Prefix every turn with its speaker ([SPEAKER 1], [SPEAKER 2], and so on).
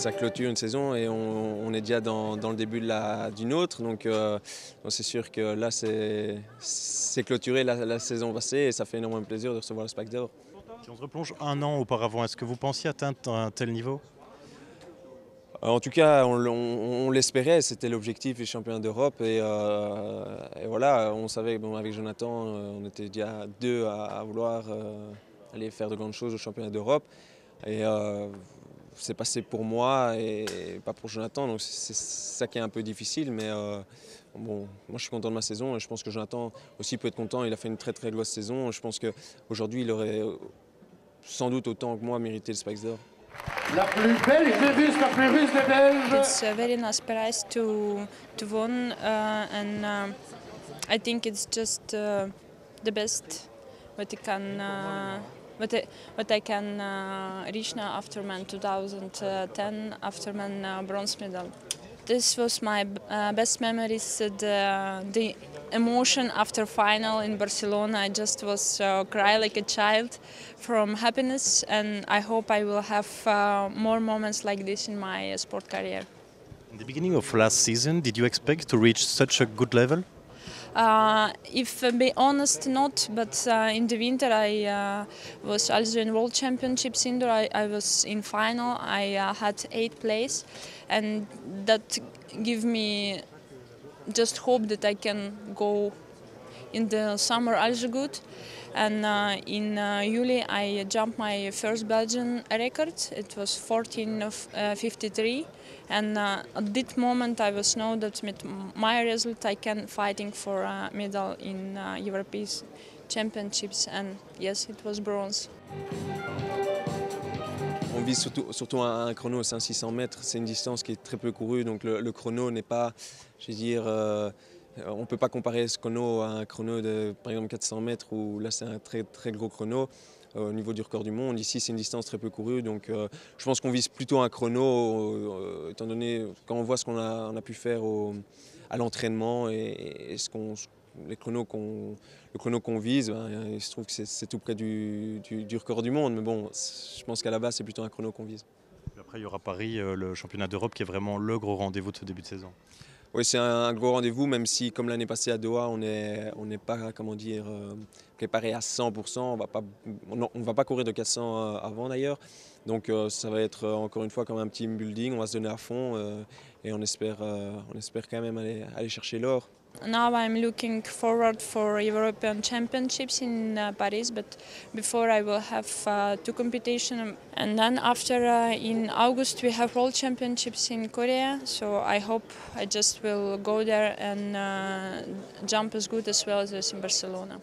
[SPEAKER 1] ça clôture une saison et on est déjà dans le début d'une autre. Donc c'est sûr que là, c'est clôturé la saison passée et ça fait énormément plaisir de recevoir le SPAC d'or.
[SPEAKER 2] Si on se replonge un an auparavant, est-ce que vous pensiez atteindre un tel niveau?
[SPEAKER 1] En tout cas, on l'espérait, c'était l'objectif des championnats d'Europe. Et voilà, on savait, bon, avec Jonathan, on était déjà deux à vouloir aller faire de grandes choses au championnat d'Europe. Et c'est passé pour moi et pas pour Jonathan, donc c'est ça qui est un peu difficile. Mais bon, moi je suis content de ma saison et je pense que Jonathan aussi peut être content. Il a fait une très très grosse saison. Je pense qu'aujourd'hui, il aurait sans doute autant que moi mérité le Spikes d'or.
[SPEAKER 3] La plus belle Davis, la plus riche des Belges.
[SPEAKER 4] It's a very nice prize to win, and I think it's just the best what I can reach now after my 2010 after my bronze medal. This was my best memories. The emotion after final in Barcelona. I just was cry like a child from happiness, and I hope I will have more moments like this in my sport career.
[SPEAKER 2] In the beginning of last season, did you expect to reach such a good level?
[SPEAKER 4] If be honest, not. But in the winter, I was also in World Championships indoor. I was in final. I had 8th place, and that give me just hope that I can go in the summer also good. And in July, I jumped my first Belgian record. It was 14:53. And at that moment, I was know that with my result, I can fighting for a medal in European Championships. And yes, it was bronze.
[SPEAKER 1] On vise surtout un chrono, c'est un 600 mètres. C'est une distance qui est très peu courue, donc le chrono n'est pas, je veux dire, on ne peut pas comparer ce chrono à un chrono de, par exemple, 400 mètres, où là c'est un très, très gros chrono. Au niveau du record du monde, ici c'est une distance très peu courue, donc je pense qu'on vise plutôt un chrono, étant donné, quand on voit ce qu'on a pu faire à l'entraînement et le chrono qu'on vise, ben, il se trouve que c'est tout près du record du monde, mais bon, je pense qu'à la base c'est plutôt un chrono qu'on vise.
[SPEAKER 2] Après, il y aura Paris, le championnat d'Europe, qui est vraiment le gros rendez-vous de ce début de saison.
[SPEAKER 1] Oui, c'est un gros rendez-vous, même si, comme l'année passée à Doha, on n'est pas, comment dire, préparé à 100%. On va pas courir de 400 avant d'ailleurs. Donc ça va être encore une fois comme un team building. On va se donner à fond et on espère quand même aller chercher l'or.
[SPEAKER 4] Now I'm looking forward for European Championships in Paris, but before I will have 2 competitions, and then after in August we have World Championships in Korea. So I hope I just will go there and jump as good as well as in Barcelona.